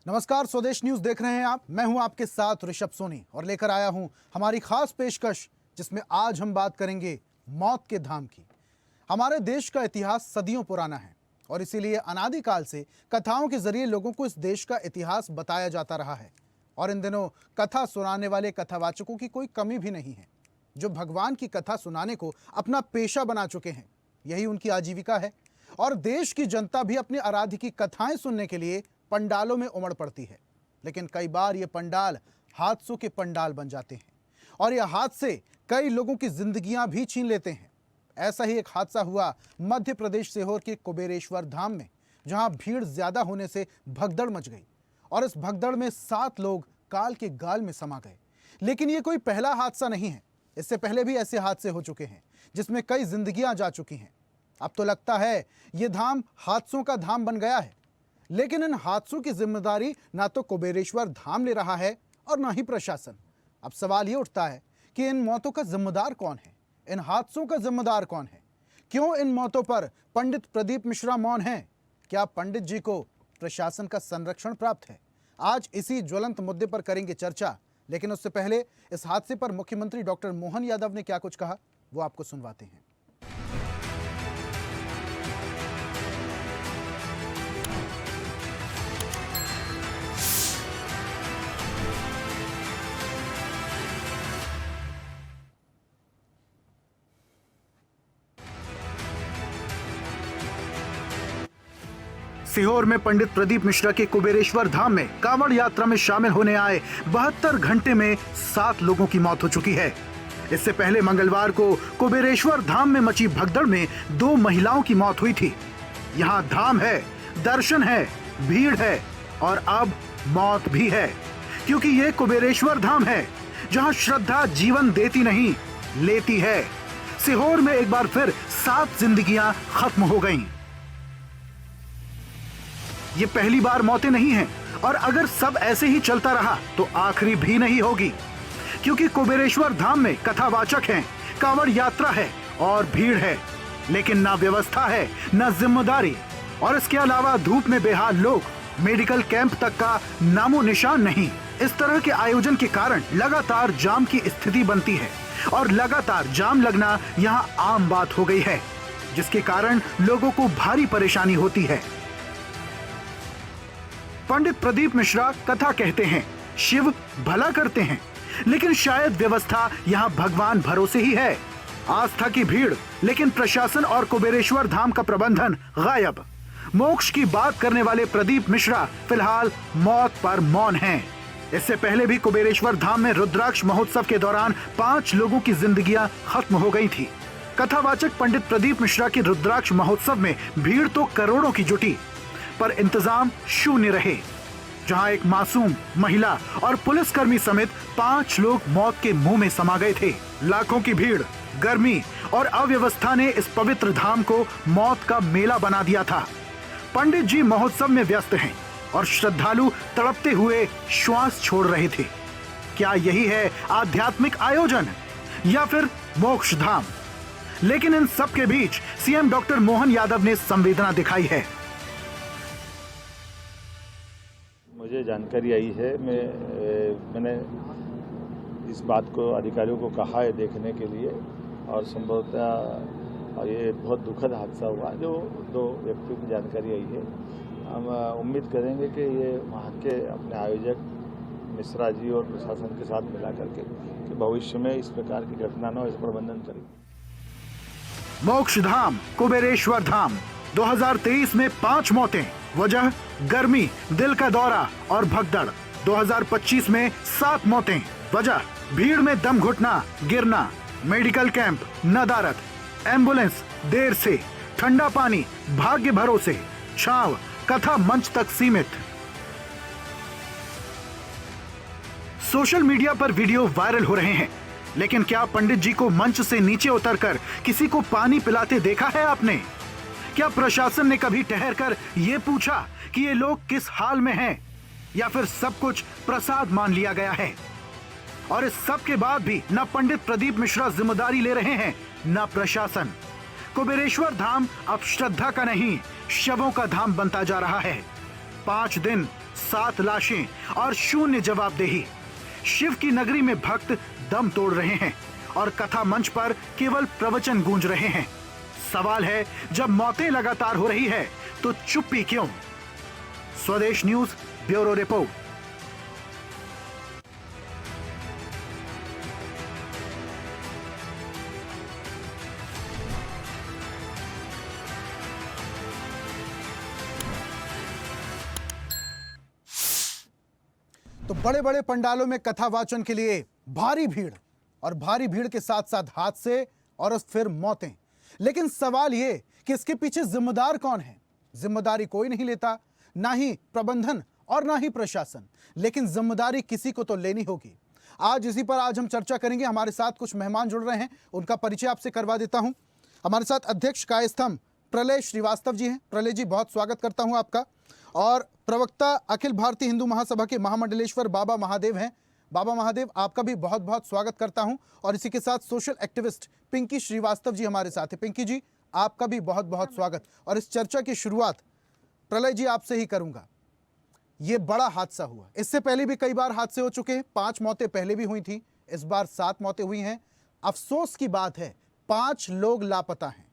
नमस्कार, स्वदेश न्यूज देख रहे हैं आप। मैं हूं आपके साथ ऋषभ सोनी और लेकर आया हूं हमारी खास पेशकश, जिसमें आज हम बात करेंगे मौत के धाम की। हमारे देश का इतिहास सदियों पुराना है और इसीलिए अनादिकाल से कथाओं के जरिए लोगों को इस देश का इतिहास बताया जाता रहा है। और इन दिनों कथा सुनाने वाले कथावाचकों की कोई कमी भी नहीं है, जो भगवान की कथा सुनाने को अपना पेशा बना चुके हैं। यही उनकी आजीविका है और देश की जनता भी अपने आराध्य की कथाएं सुनने के लिए पंडालों में उमड़ पड़ती है। लेकिन कई बार ये पंडाल हादसों के पंडाल बन जाते हैं और यह हादसे कई लोगों की जिंदगियां भी छीन लेते हैं। ऐसा ही एक हादसा हुआ मध्य प्रदेश सीहोर के कुबेरेश्वर धाम में, जहां भीड़ ज्यादा होने से भगदड़ मच गई और इस भगदड़ में 7 लोग काल के गाल में समा गए। लेकिन ये कोई पहला हादसा नहीं है, इससे पहले भी ऐसे हादसे हो चुके हैं जिसमें कई जिंदगियां जा चुकी हैं। अब तो लगता है ये धाम हादसों का धाम बन गया है। लेकिन इन हादसों की जिम्मेदारी ना तो कुबेरेश्वर धाम ले रहा है और ना ही प्रशासन। अब सवाल ये उठता है कि इन मौतों का जिम्मेदार कौन है, इन हादसों का जिम्मेदार कौन है? क्यों इन मौतों पर पंडित प्रदीप मिश्रा मौन हैं? क्या पंडित जी को प्रशासन का संरक्षण प्राप्त है? आज इसी ज्वलंत मुद्दे पर करेंगे चर्चा। लेकिन उससे पहले इस हादसे पर मुख्यमंत्री डॉक्टर मोहन यादव ने क्या कुछ कहा, वो आपको सुनवाते हैं। सीहोर में पंडित प्रदीप मिश्रा के कुबेरेश्वर धाम में कांवड़ यात्रा में शामिल होने आए 72 घंटे में 7 लोगों की मौत हो चुकी है। इससे पहले मंगलवार को कुबेरेश्वर धाम में मची भगदड़ में 2 महिलाओं की मौत हुई थी। यहाँ धाम है, दर्शन है, भीड़ है और अब मौत भी है, क्योंकि ये कुबेरेश्वर धाम है जहाँ श्रद्धा जीवन देती नहीं लेती है। सीहोर में एक बार फिर 7 जिंदगियां खत्म हो गईं। ये पहली बार मौतें नहीं हैं और अगर सब ऐसे ही चलता रहा तो आखिरी भी नहीं होगी, क्योंकि कुबेरेश्वर धाम में कथावाचक हैं, कांवड़ यात्रा है और भीड़ है, लेकिन ना व्यवस्था है ना जिम्मेदारी। और इसके अलावा धूप में बेहाल लोग, मेडिकल कैंप तक का नामो निशान नहीं। इस तरह के आयोजन के कारण लगातार जाम की स्थिति बनती है और लगातार जाम लगना यहाँ आम बात हो गई है, जिसके कारण लोगों को भारी परेशानी होती है। पंडित प्रदीप मिश्रा कथा कहते हैं, शिव भला करते हैं, लेकिन शायद व्यवस्था यहाँ भगवान भरोसे ही है। आस्था की भीड़, लेकिन प्रशासन और कुबेरेश्वर धाम का प्रबंधन गायब। मोक्ष की बात करने वाले प्रदीप मिश्रा फिलहाल मौत पर मौन हैं। इससे पहले भी कुबेरेश्वर धाम में रुद्राक्ष महोत्सव के दौरान 5 लोगों की जिंदगियां खत्म हो गई थी। कथावाचक पंडित प्रदीप मिश्रा के रुद्राक्ष महोत्सव में भीड़ तो करोड़ों की जुटी, पर इंतजाम शून्य रहे। जहां एक मासूम महिला और पुलिसकर्मी समेत 5 लोग मौत के मुंह में समा गए थे। लाखों की भीड़, गर्मी और अव्यवस्था ने इस पवित्र धाम को मौत का मेला बना दिया था। पंडित जी महोत्सव में व्यस्त हैं और श्रद्धालु तड़पते हुए श्वास छोड़ रहे थे। क्या यही है आध्यात्मिक आयोजन या फिर मोक्ष धाम? लेकिन इन सब के बीच सीएम डॉक्टर मोहन यादव ने संवेदना दिखाई है। मुझे जानकारी आई है, मैंने इस बात को अधिकारियों को कहा है देखने के लिए, और संभवतः ये बहुत दुखद हादसा हुआ जो 2 व्यक्तियों की जानकारी आई है। हम उम्मीद करेंगे कि ये वहाँ के अपने आयोजक मिश्रा जी और प्रशासन के साथ मिला करके कि भविष्य में इस प्रकार की घटना न हो, इस प्रबंधन करेंगे। मोक्ष धाम कुबेरेश्वर धाम 2023 में 5 मौतें, वजह गर्मी, दिल का दौरा और भगदड़। 2025 में 7 मौतें, वजह भीड़ में दम घुटना, गिरना, मेडिकल कैंप, नदारत, एम्बुलेंस देर से, ठंडा पानी, भाग्य भरोसे, छांव, कथा मंच तक सीमित। सोशल मीडिया पर वीडियो वायरल हो रहे हैं, लेकिन क्या पंडित जी को मंच से नीचे उतरकर किसी को पानी पिलाते देखा है आपने? क्या प्रशासन ने कभी ठहरकर ये पूछा कि ये लोग किस हाल में हैं, या फिर सब कुछ प्रसाद मान लिया गया है? और इस सब के बाद भी न पंडित प्रदीप मिश्रा जिम्मेदारी ले रहे हैं, न प्रशासन। कुबेरेश्वर धाम अब श्रद्धा का नहीं, शवों का धाम बनता जा रहा है। 5 दिन 7 लाशें और शून्य जवाबदेही। शिव की नगरी में भक्त दम तोड़ रहे हैं और कथा मंच पर केवल प्रवचन गूंज रहे हैं। सवाल है, जब मौतें लगातार हो रही है तो चुप्पी क्यों? स्वदेश न्यूज ब्यूरो रिपोर्ट। तो बड़े बड़े पंडालों में कथा वाचन के लिए भारी भीड़ और भारी भीड़ के साथ साथ हादसे और फिर मौतें। लेकिन सवाल ये कि इसके पीछे जिम्मेदार कौन है? जिम्मेदारी कोई नहीं लेता, ना ही प्रबंधन और ना ही प्रशासन, लेकिन जिम्मेदारी किसी को तो लेनी होगी। आज इसी पर हम चर्चा करेंगे। हमारे साथ कुछ मेहमान जुड़ रहे हैं, उनका परिचय आपसे करवा देता हूं। हमारे साथ अध्यक्ष कायस्थम प्रलय श्रीवास्तव जी हैं। प्रलय जी, बहुत स्वागत करता हूं आपका। और प्रवक्ता अखिल भारतीय हिंदू महासभा के महामंडलेश्वर बाबा महादेव हैं। बाबा महादेव, आपका भी बहुत बहुत स्वागत करता हूं। और इसी के साथ सोशल एक्टिविस्ट पिंकी श्रीवास्तव जी हमारे साथ हैं। पिंकी जी, आपका भी बहुत बहुत स्वागत। और इस चर्चा की शुरुआत प्रलय जी आपसे ही करूंगा। ये बड़ा हादसा हुआ, इससे पहले भी कई बार हादसे हो चुके हैं। 5 मौतें पहले भी हुई थी, इस बार 7 मौतें हुई हैं। अफसोस की बात है, 5 लोग लापता हैं।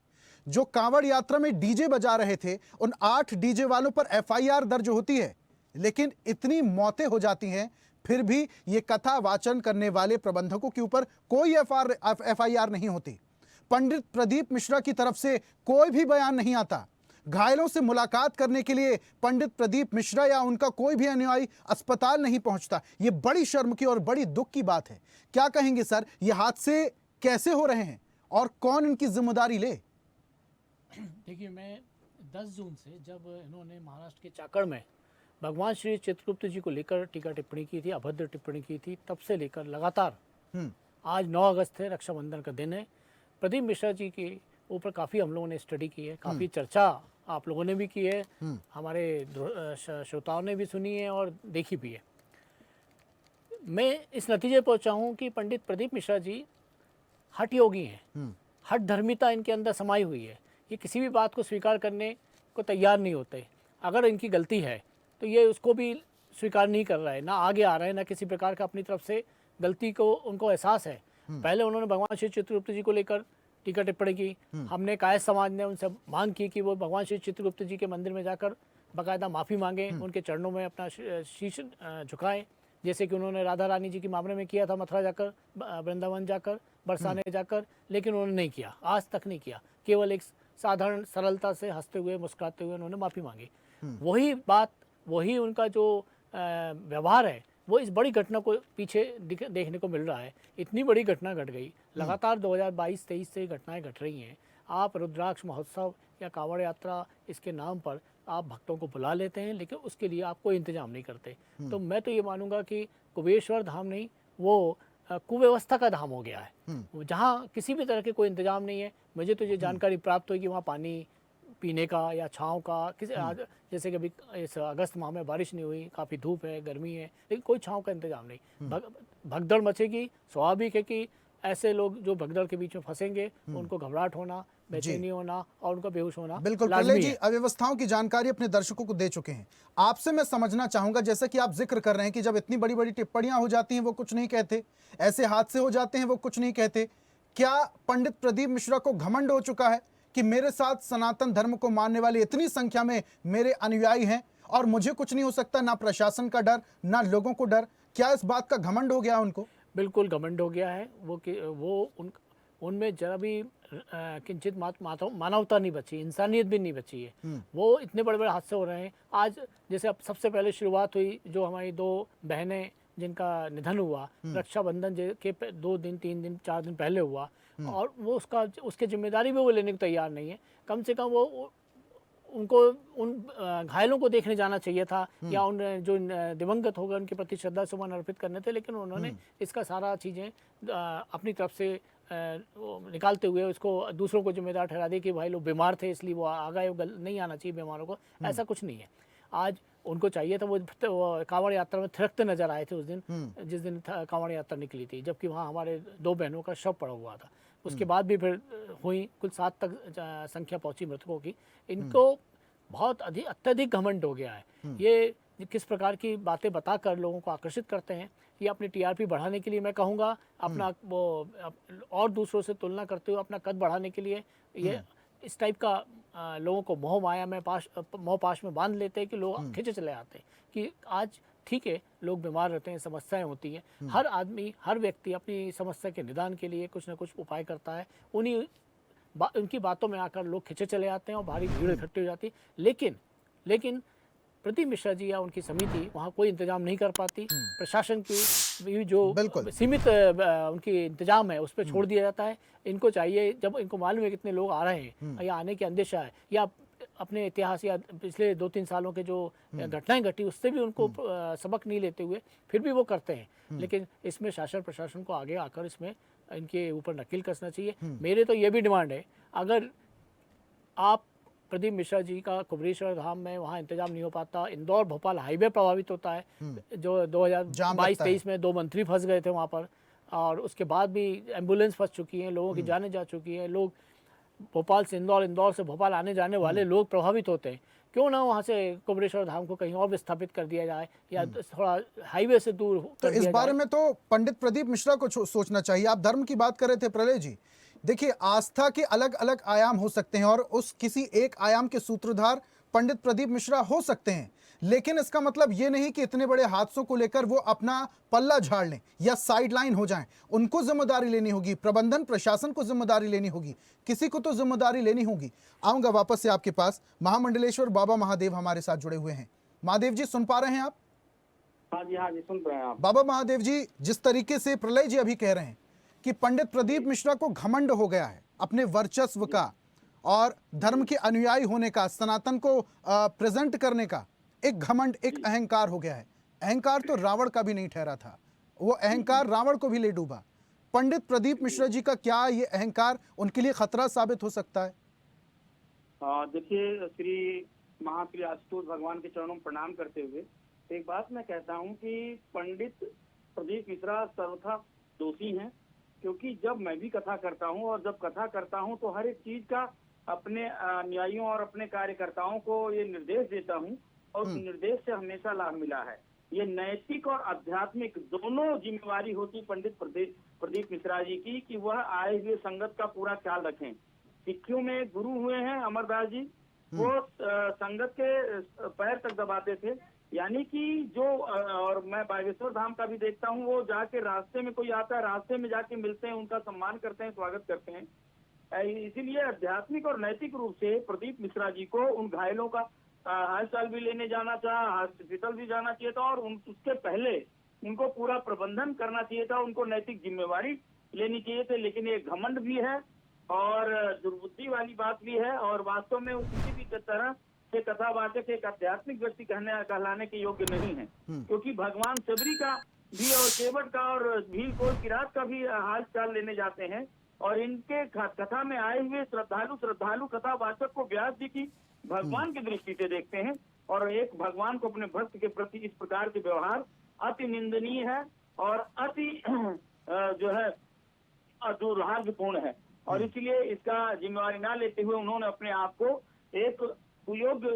जो कांवड़ यात्रा में डीजे बजा रहे थे, उन 8 डीजे वालों पर एफआईआर दर्ज होती है, लेकिन इतनी मौतें हो जाती हैं, फिर भी ये कथा वाचन करने वाले प्रबंधकों के ऊपर कोई एफआईआर नहीं होती। पंडित प्रदीप मिश्रा की तरफ से कोई भी बयान नहीं आता। घायलों से मुलाकात करने के लिए पंडित प्रदीप मिश्रा या उनका कोई भी अनुयायी अस्पताल नहीं पहुंचता। ये बड़ी शर्म की और बड़ी दुख की बात है। क्या कहेंगे सर, ये हादसे कैसे हो रहे हैं और कौन इनकी जिम्मेदारी ले? देखिए, मैं 10 जून से, जब इन्होंने महाराष्ट्र के चाकड़ में भगवान श्री चित्रगुप्त जी को लेकर टीका टिप्पणी की थी, अभद्र टिप्पणी की थी, तब से लेकर लगातार आज 9 अगस्त है, रक्षाबंधन का दिन है। प्रदीप मिश्रा जी के ऊपर काफ़ी हम लोगों ने स्टडी की है, काफ़ी चर्चा आप लोगों ने भी की है, हमारे श्रोताओं ने भी सुनी है और देखी भी है। मैं इस नतीजे पर पहुंचा हूं कि पंडित प्रदीप मिश्रा जी हठ योगी हैं, हठ धर्मिता इनके अंदर समाई हुई है। ये किसी भी बात को स्वीकार करने को तैयार नहीं होते। अगर इनकी गलती है तो ये उसको भी स्वीकार नहीं कर रहा है, ना आगे आ रहा है, ना किसी प्रकार का अपनी तरफ से गलती को उनको एहसास है। पहले उन्होंने भगवान श्री चित्रगुप्त जी को लेकर टीका टिप्पणी की। हमने कायस्थ समाज ने उनसे मांग की कि वो भगवान श्री चित्रगुप्त जी के मंदिर में जाकर बाकायदा माफ़ी मांगे, उनके चरणों में अपना शीश झुकाएं, जैसे कि उन्होंने राधा रानी जी के मामले में किया था, मथुरा जाकर, वृंदावन जाकर, बरसाने जाकर, लेकिन उन्होंने नहीं किया, आज तक नहीं किया। केवल एक साधारण सरलता से हंसते हुए मुस्कुराते हुए उन्होंने माफ़ी मांगी। वही बात, वही उनका जो व्यवहार है, वो इस बड़ी घटना को पीछे देखने को मिल रहा है। इतनी बड़ी घटना घट गई, लगातार 2022-23 से घटनाएं घट रही हैं। आप रुद्राक्ष महोत्सव या कांवड़ यात्रा इसके नाम पर आप भक्तों को बुला लेते हैं, लेकिन उसके लिए आप कोई इंतजाम नहीं करते। तो मैं तो ये मानूंगा कि कुबेश्वर धाम नहीं, वो कुव्यवस्था का धाम हो गया है, जहाँ किसी भी तरह के कोई इंतजाम नहीं है। मुझे तो ये जानकारी प्राप्त हुई कि वहाँ पानी पीने का या छाँव का जैसे कि अभी इस अगस्त माह में बारिश नहीं हुई, काफ़ी धूप है, गर्मी है, लेकिन कोई छाँव का इंतजाम नहीं। भगदड़ मचेगी। स्वाभाविक है कि ऐसे लोग जो भगदड़ के बीच में फंसेंगे, उनको घबराहट होना, बेचैनी होना और उनका बेहोश होना बिल्कुल। प्रलय जी, अव्यवस्थाओं की जानकारी अपने दर्शकों को दे चुके हैं। आपसे मैं समझना चाहूंगा, जैसा कि आप जिक्र कर रहे हैं कि जब इतनी बड़ी बड़ी टिप्पणियां हो जाती हैं वो कुछ नहीं कहते, ऐसे हादसे हो जाते हैं वो कुछ नहीं कहते, क्या पंडित प्रदीप मिश्रा को घमंड हो चुका है कि मेरे साथ सनातन धर्म को मानने वाले इतनी संख्या में मेरे अनुयायी हैं और मुझे कुछ नहीं हो सकता? ना प्रशासन का डर, ना लोगों को डर। क्या इस बात का घमंड हो गया उनको? बिल्कुल घमंड हो गया है। वो उनमें जरा भी किंचित मानवता नहीं बची, इंसानियत भी नहीं बची है। वो इतने बड़े बड़े हादसे हो रहे हैं। आज जैसे अब सबसे पहले शुरुआत हुई, जो हमारी 2 बहनें जिनका निधन हुआ, रक्षाबंधन के 2 दिन, 3 दिन, 4 दिन पहले हुआ, और वो उसके जिम्मेदारी भी वो लेने को तैयार नहीं है। कम से कम वो उनको उन घायलों को देखने जाना चाहिए था, या उन जो दिवंगत हो गए उनके प्रति श्रद्धा सुमन अर्पित करने थे, लेकिन उन्होंने इसका सारा चीज़ें अपनी तरफ से निकालते हुए उसको दूसरों को जिम्मेदार ठहरा दिया कि भाई लोग बीमार थे इसलिए वो आ गए, नहीं आना चाहिए बीमारों को। ऐसा कुछ नहीं है। आज उनको चाहिए था, वो कांवड़ यात्रा में थिरकते नजर आए थे उस दिन, जिस दिन कांवड़ यात्रा निकली थी, जबकि वहाँ हमारे 2 बहनों का शव पड़ा हुआ था। उसके बाद भी फिर हुई, कुल 7 तक संख्या पहुंची मृतकों की। इनको बहुत अत्यधिक घमंड हो गया है। ये किस प्रकार की बातें बताकर लोगों को आकर्षित करते हैं। ये अपनी टीआरपी बढ़ाने के लिए मैं कहूँगा, अपना और दूसरों से तुलना करते हुए अपना कद बढ़ाने के लिए ये इस टाइप का लोगों को मोह पाश में बांध लेते हैं कि लोग खींचे चले आते हैं कि आज ठीक है, लोग बीमार रहते हैं, समस्याएं होती हैं, हर आदमी, हर व्यक्ति अपनी समस्या के निदान के लिए कुछ ना कुछ उपाय करता है। उनकी बातों में आकर लोग खिंचे चले आते हैं और भारी भीड़ इकट्ठी हो जाती है। लेकिन प्रदीप मिश्रा जी या उनकी समिति वहाँ कोई इंतजाम नहीं कर पाती। प्रशासन की भी जो सीमित उनकी इंतजाम है उस पर छोड़ दिया जाता है। इनको चाहिए, जब इनको मालूम है कितने लोग आ रहे हैं या आने की अंदेशा है, या अपने इतिहास या पिछले 2-3 सालों के जो घटनाएं घटी उससे भी उनको सबक नहीं लेते हुए फिर भी वो करते हैं। लेकिन इसमें शासन प्रशासन को आगे आकर इसमें इनके ऊपर नकेल कसना चाहिए। मेरे तो ये भी डिमांड है, अगर आप प्रदीप मिश्रा जी का कुबरेश्वर धाम में वहाँ इंतजाम नहीं हो पाता, इंदौर भोपाल हाईवे प्रभावित होता है, जो 2022-23 में 2 मंत्री फंस गए थे वहाँ पर, और उसके बाद भी एम्बुलेंस फंस चुकी हैं, लोगों की जानें जा चुकी हैं, लोग भोपाल से इंदौर, इंदौर से भोपाल आने जाने वाले लोग प्रभावित होते हैं। क्यों ना वहाँ से कुबरेश्वर धाम को कहीं और विस्थापित कर दिया जाए या थोड़ा हाईवे से दूर तो इस बारे में तो पंडित प्रदीप मिश्रा को सोचना चाहिए। आप धर्म की बात कर रहे थे प्रलय जी, देखिए आस्था के अलग अलग आयाम हो सकते हैं और उस किसी एक आयाम के सूत्रधार पंडित प्रदीप मिश्रा हो सकते हैं, लेकिन इसका मतलब ये नहीं कि इतने बड़े हादसों को लेकर वो अपना पल्ला झाड़ लें या साइडलाइन हो जाएं। उनको जिम्मेदारी लेनी होगी, प्रबंधन प्रशासन को जिम्मेदारी लेनी होगी, किसी को तो जिम्मेदारी लेनी होगी। आऊंगा वापस से आपके पास। महामंडलेश्वर बाबा महादेव हमारे साथ जुड़े हुए हैं। महादेव जी सुन पा रहे हैं आप? हाँ जी सुन रहे हैं आप। बाबा महादेव जी, जिस तरीके से प्रलय जी अभी कह रहे हैं कि पंडित प्रदीप मिश्रा को घमंड हो गया है अपने वर्चस्व का और धर्म के अनुयायी होने का, सनातन को प्रेजेंट करने का, एक घमंड, एक अहंकार हो गया है। अहंकार तो रावण का भी नहीं ठहरा था, वो अहंकार रावण को भी ले डूबा। पंडित प्रदीप मिश्रा जी का क्या ये अहंकार उनके लिए खतरा साबित हो सकता है? देखिए, श्री आशुतोष भगवान के चरणों में प्रणाम करते हुए एक बात मैं कहता हूँ कि पंडित प्रदीप मिश्रा सर्वथा दोषी हैं, क्योंकि जब मैं भी कथा करता हूँ और जब कथा करता हूँ तो हर एक चीज का अपने अनुयायियों और अपने कार्यकर्ताओं को ये निर्देश देता हूँ और उस निर्देश से हमेशा लाभ मिला है। ये नैतिक और आध्यात्मिक दोनों जिम्मेवारी होती पंडित प्रदीप मिश्रा जी की कि वह आए हुए संगत का पूरा ख्याल रखें। सिक्खियों में एक गुरु हुए हैं अमरदास जी, वो संगत के पैर तक दबाते थे, यानी कि जो, और मैं बागेश्वर धाम का भी देखता हूँ, वो जाके रास्ते में कोई आता है, रास्ते में जाके मिलते हैं, उनका सम्मान करते हैं, स्वागत करते हैं। इसीलिए आध्यात्मिक और नैतिक रूप से प्रदीप मिश्रा जी को उन घायलों का हालचाल भी लेने जाना चाहिए, हॉस्पिटल भी जाना चाहिए था और उसके पहले उनको पूरा प्रबंधन करना चाहिए था, उनको नैतिक जिम्मेवारी लेनी चाहिए थी। लेकिन ये घमंड भी है और दुर्बुद्धि वाली बात भी है और वास्तव में वो किसी भी तरह से कथावाचक एक आध्यात्मिक व्यक्ति कहलाने के योग्य नहीं है, क्योंकि भगवान सबरी का भी और केवट का और भील को किरात का भी हाल चाल लेने जाते हैं और इनके कथा में आए हुए श्रद्धालु कथावाचक को व्यास जी की भगवान की दृष्टि से देखते हैं और एक भगवान को अपने भक्त के प्रति इस प्रकार के व्यवहार अति निंदनीय है और अति जो है दुर्भाग्यपूर्ण है और इसलिए इसका जिम्मेवारी ना लेते हुए उन्होंने अपने आप को एक कुयोग्य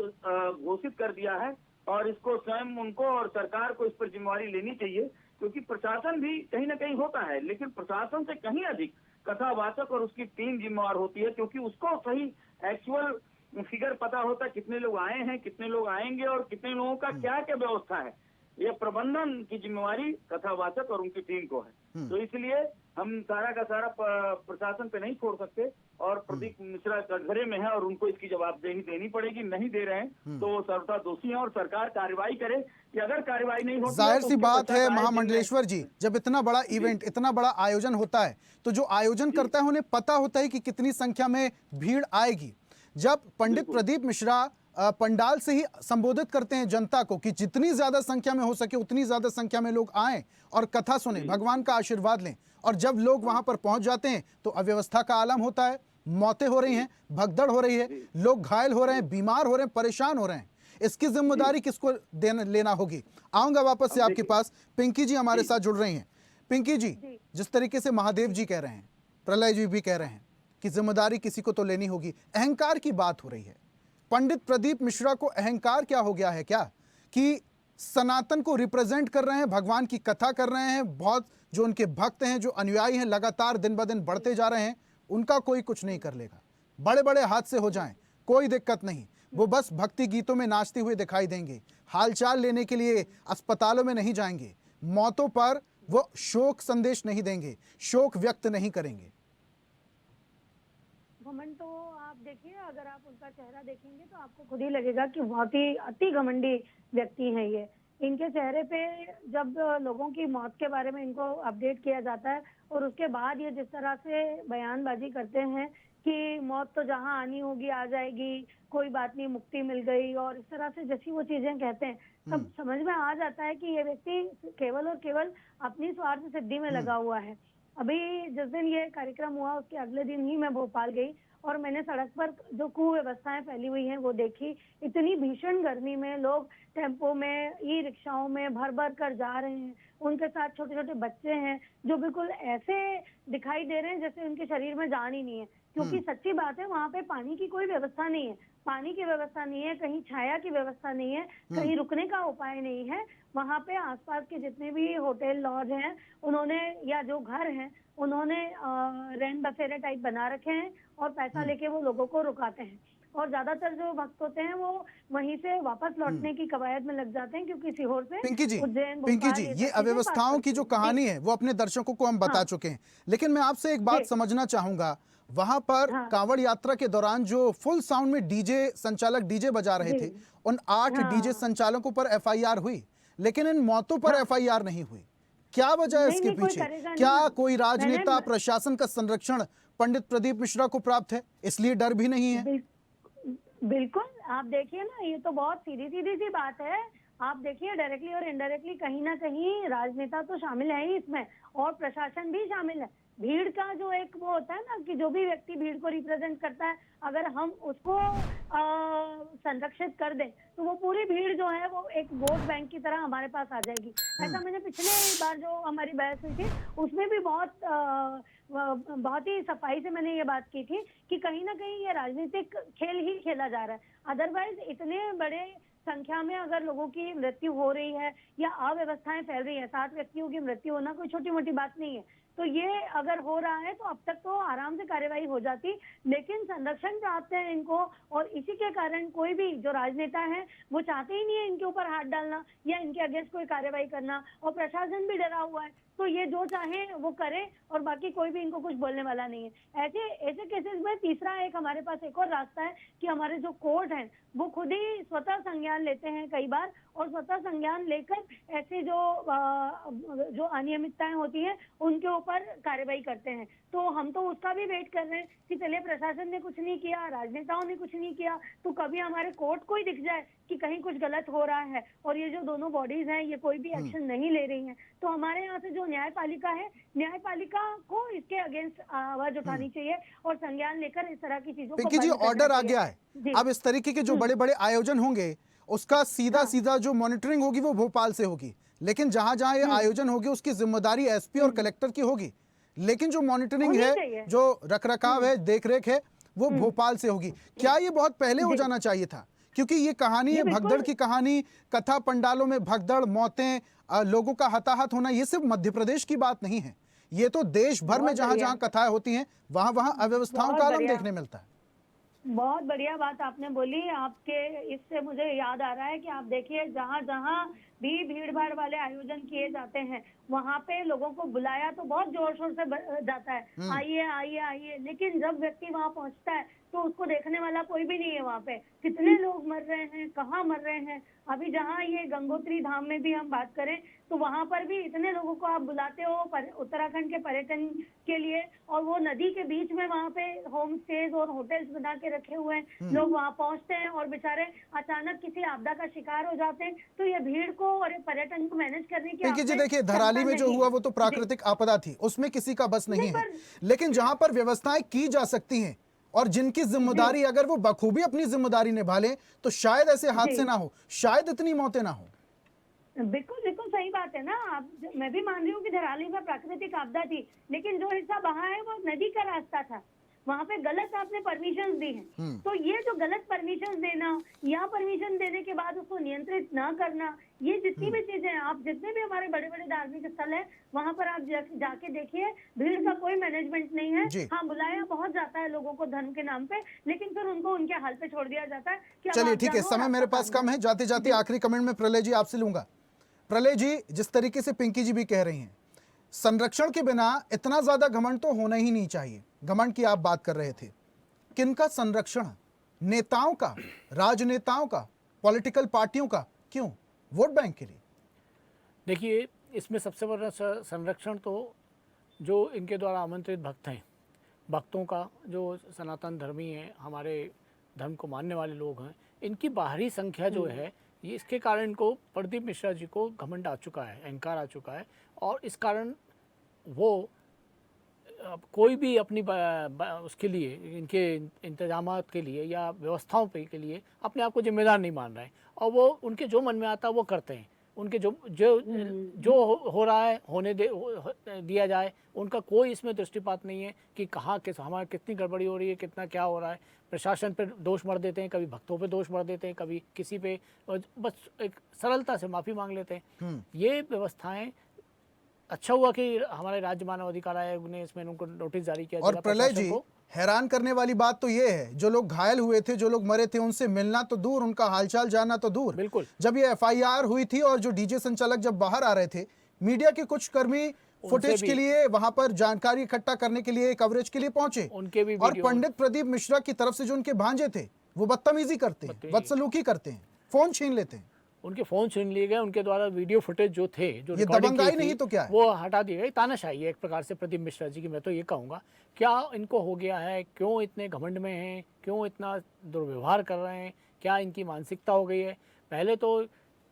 घोषित कर दिया है और इसको स्वयं उनको और सरकार को इस पर जिम्मेवारी लेनी चाहिए, क्योंकि प्रशासन भी कहीं ना कहीं होता है, लेकिन प्रशासन से कहीं अधिक कथावाचक और उसकी टीम जिम्मेवार होती है, क्योंकि उसको सही एक्चुअल फिगर पता होता है कितने लोग आए हैं, कितने लोग आएंगे और कितने लोगों का क्या क्या व्यवस्था है। ये प्रबंधन की जिम्मेवारी कथावाचक और उनकी टीम को है। तो इसलिए हम सारा का सारा प्रशासन पे नहीं छोड़ सकते और प्रदीप मिश्रा कटघरे में है और उनको इसकी जवाबदेही देनी पड़ेगी। नहीं दे रहे हैं तो सर्वथा दोषी हैं और सरकार कार्रवाई करे कि अगर कार्रवाई नहीं होती, जाहिर सी बात है महामंडलेश्वर जी, जब इतना बड़ा इवेंट, इतना बड़ा आयोजन होता है तो जो आयोजन करता है उन्हें पता होता है कि कितनी संख्या में भीड़ आएगी। जब पंडित प्रदीप मिश्रा पंडाल से ही संबोधित करते हैं जनता को कि जितनी ज्यादा संख्या में हो सके उतनी ज्यादा संख्या में लोग आएं और कथा सुने, भगवान का आशीर्वाद लें, और जब लोग वहां पर पहुंच जाते हैं तो अव्यवस्था का आलम होता है, मौतें हो रही हैं, भगदड़ हो रही है, लोग घायल हो रहे हैं, बीमार हो रहे हैं, परेशान हो रहे हैं। इसकी जिम्मेदारी किसको लेना होगी? आऊंगा वापस से आपके पास। पिंकी जी हमारे साथ जुड़ रही हैं। पिंकी जी, जिस तरीके से महादेव जी कह रहे हैं, प्रलय जी भी कह रहे हैं कि जिम्मेदारी किसी को तो लेनी होगी, अहंकार की बात हो रही है। पंडित प्रदीप मिश्रा को अहंकार क्या हो गया है क्या कि सनातन को रिप्रेजेंट कर रहे हैं, भगवान की कथा कर रहे हैं। बहुत जो उनके भक्त हैं, जो अनुयायी हैं, लगातार दिन ब दिन बढ़ते जा रहे हैं, उनका कोई कुछ नहीं कर लेगा। बड़े बड़े हादसे हो जाएं, कोई दिक्कत नहीं, वो बस भक्ति गीतों में नाचते हुए दिखाई देंगे। हालचाल लेने के लिए अस्पतालों में नहीं जाएंगे, मौतों पर वो शोक संदेश नहीं देंगे, शोक व्यक्त नहीं करेंगे। घमंड तो आप देखिए, अगर आप उनका चेहरा देखेंगे तो आपको खुद ही लगेगा कि बहुत ही अति घमंडी व्यक्ति हैं ये। इनके चेहरे पे जब लोगों की मौत के बारे में इनको अपडेट किया जाता है और उसके बाद ये जिस तरह से बयानबाजी करते हैं कि मौत तो जहां आनी होगी आ जाएगी, कोई बात नहीं, मुक्ति मिल गई, और इस तरह से जैसी वो चीजें कहते हैं, तब समझ में आ जाता है कि ये व्यक्ति केवल और केवल अपनी स्वार्थ सिद्धि में लगा हुआ है। अभी जिस दिन ये कार्यक्रम हुआ उसके अगले दिन ही मैं भोपाल गई और मैंने सड़क पर जो कुव्यवस्थाएं फैली हुई हैं वो देखी। इतनी भीषण गर्मी में लोग टेम्पो में, ई रिक्शाओं में भर भर कर जा रहे हैं। उनके साथ छोटे छोटे बच्चे हैं जो बिल्कुल ऐसे दिखाई दे रहे हैं जैसे उनके शरीर में जान ही नहीं है। क्योंकि सच्ची बात है, वहाँ पे पानी की कोई व्यवस्था नहीं है, पानी की व्यवस्था नहीं है, कहीं छाया की व्यवस्था नहीं है, कहीं रुकने का उपाय नहीं है। वहाँ पे आसपास के जितने भी होटल लॉज हैं उन्होंने, या जो घर हैं उन्होंने रैन बसेरे टाइप बना रखे हैं और पैसा लेके वो लोगों को रुकाते हैं। और ज्यादातर जो भक्त होते हैं वो वहीं से वापस लौटने की कवायद में लग जाते हैं, क्योंकि सीहोर से उज्जैन, पिंकी जी, भोपाल, ये अव्यवस्थाओं की जो कहानी है वो अपने दर्शकों को हम बता चुके हैं, लेकिन मैं आपसे एक बात समझना चाहूंगा। वहां पर कांवड़ यात्रा के दौरान जो फुल साउंड में डीजे संचालक डीजे बजा रहे थे, उन 8 डीजे संचालकों पर एफआईआर हुई, लेकिन इन मौतों पर एफआईआर नहीं हुई। क्या वजह है इसके पीछे? क्या कोई राजनेता, प्रशासन का संरक्षण पंडित प्रदीप मिश्रा को प्राप्त है, इसलिए डर भी नहीं है? बिल्कुल, आप देखिए ना, ये तो बहुत सीधी सीधी सी बात है। आप देखिए, डायरेक्टली और इनडायरेक्टली कहीं ना कहीं राजनेता तो शामिल है ही इसमें, और प्रशासन भी शामिल है। भीड़ का जो एक वो होता है ना कि जो भी व्यक्ति भीड़ को रिप्रेजेंट करता है, अगर हम उसको संरक्षित कर दें तो वो पूरी भीड़ जो है वो एक वोट बैंक की तरह हमारे पास आ जाएगी। ऐसा मैंने पिछले बार जो हमारी बहस हुई थी उसमें भी बहुत ही सफाई से मैंने ये बात की थी कि कहीं ना कहीं ये राजनीतिक खेल ही खेला जा रहा है। अदरवाइज इतने बड़े संख्या में अगर लोगों की मृत्यु हो रही है या अव्यवस्थाएं फैल रही है, 7 व्यक्तियों की मृत्यु होना कोई छोटी मोटी बात नहीं है, तो ये अगर हो रहा है तो अब तक तो आराम से कार्यवाही हो जाती। लेकिन संरक्षण चाहते हैं इनको, और इसी के कारण कोई भी जो राजनेता है वो चाहते ही नहीं है इनके ऊपर हाथ डालना या इनके अगेंस्ट कोई कार्यवाही करना, और प्रशासन भी डरा हुआ है, तो ये जो चाहे वो करे और बाकी कोई भी इनको कुछ बोलने वाला नहीं है। ऐसे केसेस में तीसरा एक हमारे पास एक और रास्ता है कि हमारे जो कोर्ट हैं वो खुद ही स्वतः संज्ञान लेते हैं कई बार, और स्वतः संज्ञान लेकर ऐसे जो अनियमितताएं होती हैं उनके ऊपर कार्रवाई करते हैं। तो हम तो उसका भी वेट कर रहे हैं कि चलिए, प्रशासन ने कुछ नहीं किया, राजनेताओं ने कुछ नहीं किया, तो कभी हमारे कोर्ट को ही दिख जाए कि कहीं कुछ गलत हो रहा है और ये जो दोनों बॉडीज हैं ये कोई भी एक्शन नहीं ले रही हैं, तो हमारे यहाँ से जो न्यायपालिका है, न्यायपालिका को इसके अगेंस्ट आवाज उठानी चाहिए और संज्ञान लेकर इस तरह की चीजों को। पिंकी जी, ऑर्डर आ गया है, अब इस तरीके के जो बड़े बड़े आयोजन होंगे उसका सीधा जो मॉनिटरिंग होगी वो भोपाल से होगी, लेकिन जहां जहां ये आयोजन होगी उसकी जिम्मेदारी एसपी और कलेक्टर की होगी, लेकिन जो मॉनिटरिंग है, जो रखरखाव है, देखरेख है, वो भोपाल से होगी। क्या ये बहुत पहले हो जाना चाहिए था? क्योंकि ये कहानी है भगदड़ की कहानी, कथा पंडालों में भगदड़, मौतें, लोगों का हताहत होना, ये सिर्फ मध्य प्रदेश की बात नहीं है, ये तो देश भर में जहां जहां कथाएं होती हैं वहां वहां अव्यवस्थाओं का आलम देखने मिलता है। बहुत बढ़िया बात आपने बोली। आपके इससे मुझे याद आ रहा है कि आप देखिए, जहाँ जहाँ भी भीड़ भाड़ वाले आयोजन किए जाते हैं वहाँ पे लोगों को बुलाया तो बहुत जोर शोर से जाता है, आइए आइए आइए, लेकिन जब व्यक्ति वहाँ पहुँचता है तो उसको देखने वाला कोई भी नहीं है। वहाँ पे कितने लोग मर रहे हैं, कहाँ मर रहे हैं। अभी जहाँ ये गंगोत्री धाम में भी हम बात करें तो वहाँ पर भी इतने लोगों को आप बुलाते हो उत्तराखंड के पर्यटन के लिए, और वो नदी के बीच में वहाँ पे होम स्टेज और होटल्स बना के रखे हुए हैं। लोग वहाँ पहुँचते हैं और बेचारे अचानक किसी आपदा का शिकार हो जाते हैं, तो ये भीड़ को और पर्यटन को मैनेज करने की जी देखिए, धराली में जो हुआ वो तो प्राकृतिक आपदा थी, उसमें किसी का बस नहीं है, लेकिन जहां पर व्यवस्थाएं की जा सकती हैं और जिनकी जिम्मेदारी अगर वो बखूबी अपनी जिम्मेदारी निभा लें तो शायद ऐसे हादसे ना हो, शायद इतनी मौतें ना हो। बिल्कुल बिल्कुल सही बात है ना। आप, मैं भी मान रही हूँ कि धराली में प्राकृतिक आपदा थी, लेकिन जो हिस्सा बहा है वो नदी का रास्ता था, वहाँ पे गलत आपने परमिशन दी है। तो ये जो गलत परमिशन देना या परमिशन देने के बाद उसको नियंत्रित ना करना, ये जितनी भी चीजें हैं, आप जितने भी हमारे बड़े बड़े धार्मिक स्थल है वहाँ पर आप जाके देखिए, भीड़ का कोई मैनेजमेंट नहीं है। हाँ, बुलाया बहुत जाता है लोगों को धर्म के नाम पे, लेकिन फिर उनको उनके हाल पे छोड़ दिया जाता है कि अब चलिए आप ठीक है, जाओ, समय मेरे आपका पास काम कम है। जाते जाते आखिरी कमेंट में प्रलय जी आपसे लूंगा। प्रलय जी, जिस तरीके से पिंकी जी भी कह रही हैं, संरक्षण के बिना इतना ज्यादा घमंड तो होना ही नहीं चाहिए। घमंड की आप बात कर रहे थे, किनका संरक्षण? नेताओं का, राजनेताओं का, पॉलिटिकल पार्टियों का? क्यों? वोट बैंक के लिए? देखिए, इसमें सबसे बड़ा संरक्षण तो जो इनके द्वारा आमंत्रित भक्त हैं, भक्तों का, जो सनातन धर्मी हैं, हमारे धर्म को मानने वाले लोग हैं, इनकी बाहरी संख्या जो है, ये इसके कारण इनको, प्रदीप मिश्रा जी को घमंड आ चुका है, अहंकार आ चुका है, और इस कारण वो कोई भी अपनी उसके लिए, इनके इंतजामात के लिए या व्यवस्थाओं पे के लिए अपने आप को जिम्मेदार नहीं मान रहे हैं, और वो उनके जो मन में आता है वो करते हैं। उनके जो जो जो हो रहा है होने दिया जाए, उनका कोई इसमें दृष्टिपात नहीं है कि कहाँ हमारे कितनी गड़बड़ी हो रही है, कितना क्या हो रहा है। प्रशासन पर दोष मर देते हैं, कभी भक्तों पे दोष मर देते हैं, कभी किसी पे, बस एक सरलता से माफ़ी मांग लेते हैं। ये व्यवस्थाएं, अच्छा हुआ कि हमारे राज्य मानव अधिकार आयोग ने इसमें उनको नोटिस जारी किया। और प्रलय जी, हैरान करने वाली बात तो ये है, जो लोग घायल हुए थे, जो लोग मरे थे, उनसे मिलना तो दूर, उनका हालचाल जानना तो दूर। बिल्कुल। जब ये एफआईआर हुई थी और जो डीजे संचालक जब बाहर आ रहे थे, मीडिया के कुछ कर्मी फुटेज के लिए, वहां पर जानकारी इकट्ठा करने के लिए, कवरेज के लिए पहुंचे, उनके भी और पंडित प्रदीप मिश्रा की तरफ से जो उनके भांजे थे, वो बदतमीजी करते हैं, बदसलूकी करते हैं, फोन छीन लेते हैं। उनके फोन छीन लिए गए, उनके द्वारा वीडियो फुटेज जो थे, जो ये दबंगाई नहीं तो क्या है? वो हटा दिए गए। तानाशाही है एक प्रकार से प्रदीप मिश्रा जी की, मैं तो ये कहूँगा। क्या इनको हो गया है? क्यों इतने घमंड में हैं? क्यों इतना दुर्व्यवहार कर रहे हैं? क्या इनकी मानसिकता हो गई है? पहले तो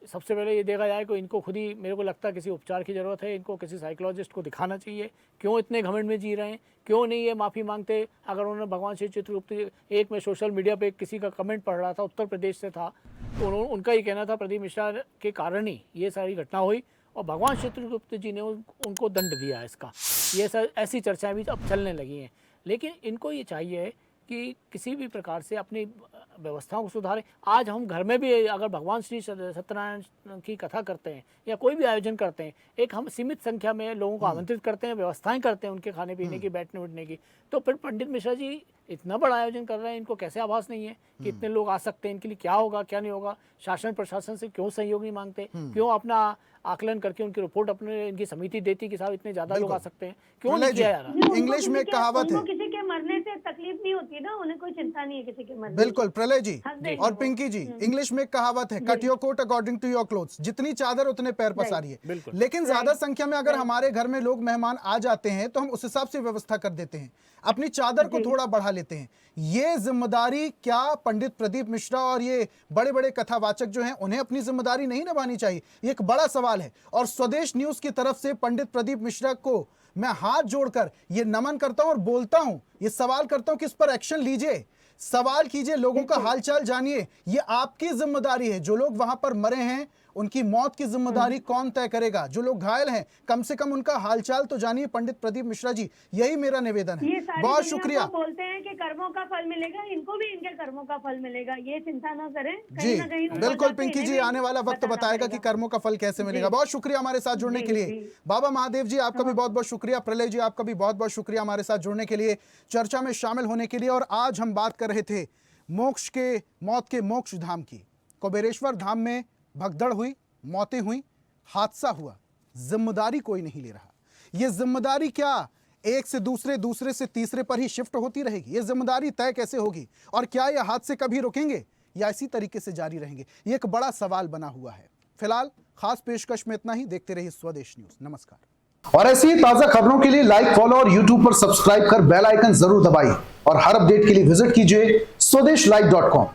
सबसे पहले ये देखा जाए कि इनको खुद ही, मेरे को लगता है किसी उपचार की ज़रूरत है, इनको किसी साइकोलॉजिस्ट को दिखाना चाहिए। क्यों इतने घमंड में जी रहे हैं? क्यों नहीं ये माफ़ी मांगते? अगर उन्होंने भगवान श्री चित्रगुप्त, एक मैं सोशल मीडिया पे किसी का कमेंट पढ़ रहा था, उत्तर प्रदेश से था, तो उनका ये कहना था प्रदीप मिश्रा के कारण ही ये सारी घटना हुई, और भगवान चित्रगुप्त जी ने उनको दंड दिया इसका। ये ऐसी चर्चाएँ भी अब चलने लगी हैं। लेकिन इनको ये चाहिए कि किसी भी प्रकार से अपनी व्यवस्थाओं को सुधारें। आज हम घर में भी अगर भगवान श्री सत्यनारायण की कथा करते हैं या कोई भी आयोजन करते हैं, एक हम सीमित संख्या में लोगों को आमंत्रित करते हैं, व्यवस्थाएं करते हैं उनके खाने पीने की, बैठने उठने की, तो फिर पंडित मिश्रा जी इतना बड़ा आयोजन कर रहे हैं, इनको कैसे आभास नहीं है कि इतने लोग आ सकते हैं? इनके लिए क्या होगा, क्या नहीं होगा? शासन प्रशासन से क्यों सहयोग नहीं मांगते? क्यों अपना आकलन करके उनकी रिपोर्ट अपने, इनकी समिति देती कि साहब इतने ज्यादा लोग आ सकते हैं? क्यों नहीं किया जा रहा? इंग्लिश में एक कहावत है, किसी के मरने से तकलीफ नहीं होती ना, उन्हें कोई चिंता नहीं है किसी के मरने। बिल्कुल प्रलय जी और पिंकी जी, इंग्लिश में एक कहावत है, cut your coat according to your clothes. जितनी चादर उतने पैर पसारिए। लेकिन ज्यादा संख्या में अगर हमारे घर में लोग मेहमान आ जाते हैं तो हम उस हिसाब से व्यवस्था कर देते हैं, अपनी चादर को थोड़ा बढ़ा लेते हैं। ये जिम्मेदारी क्या पंडित प्रदीप मिश्रा और ये बड़े बड़े कथावाचक जो हैं, उन्हें अपनी जिम्मेदारी नहीं निभानी चाहिए? ये एक बड़ा सवाल है, और स्वदेश न्यूज की तरफ से पंडित प्रदीप मिश्रा को मैं हाथ जोड़कर ये नमन करता हूं और बोलता हूं, ये सवाल करता हूं कि इस पर एक्शन लीजिए, सवाल कीजिए, लोगों का हालचाल जानिए। ये आपकी जिम्मेदारी है। जो लोग वहां पर मरे हैं, उनकी मौत की जिम्मेदारी कौन तय करेगा? जो लोग घायल हैं, कम से कम उनका हालचाल तो जानिए पंडित प्रदीप मिश्रा जी। यही मेरा निवेदन है। बहुत शुक्रिया। बोलते हैं कि कर्मों का फल मिलेगा, इनको भी इनके कर्मों का फल मिलेगा, ये चिंता ना करें। जी बिल्कुल पिंकी जी, आने वाला वक्त बताएगा कि कर्मों का फल कैसे मिलेगा। बहुत शुक्रिया हमारे साथ जुड़ने के लिए। बाबा महादेव जी, आपका भी बहुत बहुत शुक्रिया। प्रलय जी, आपका भी बहुत बहुत शुक्रिया हमारे साथ जुड़ने के लिए, चर्चा में शामिल होने के लिए। और आज हम बात कर रहे थे मोक्ष के, मौत के मोक्ष धाम की। कुबेरेश्वर धाम में भगदड़ हुई, मौतें हुई, हादसा हुआ, जिम्मेदारी कोई नहीं ले रहा। ये जिम्मेदारी क्या एक से दूसरे, दूसरे से तीसरे पर ही शिफ्ट होती रहेगी? ये जिम्मेदारी तय कैसे होगी? और क्या ये हादसे कभी रुकेंगे या इसी तरीके से जारी रहेंगे? ये एक बड़ा सवाल बना हुआ है। फिलहाल खास पेशकश में इतना ही। देखते रहिए स्वदेश न्यूज। नमस्कार। और ऐसी ही ताजा खबरों के लिए लाइक, फॉलो और यूट्यूब पर सब्सक्राइब कर बेल आइकन जरूर दबाइए। और हर अपडेट के लिए विजिट कीजिए स्वदेशलाइव.com।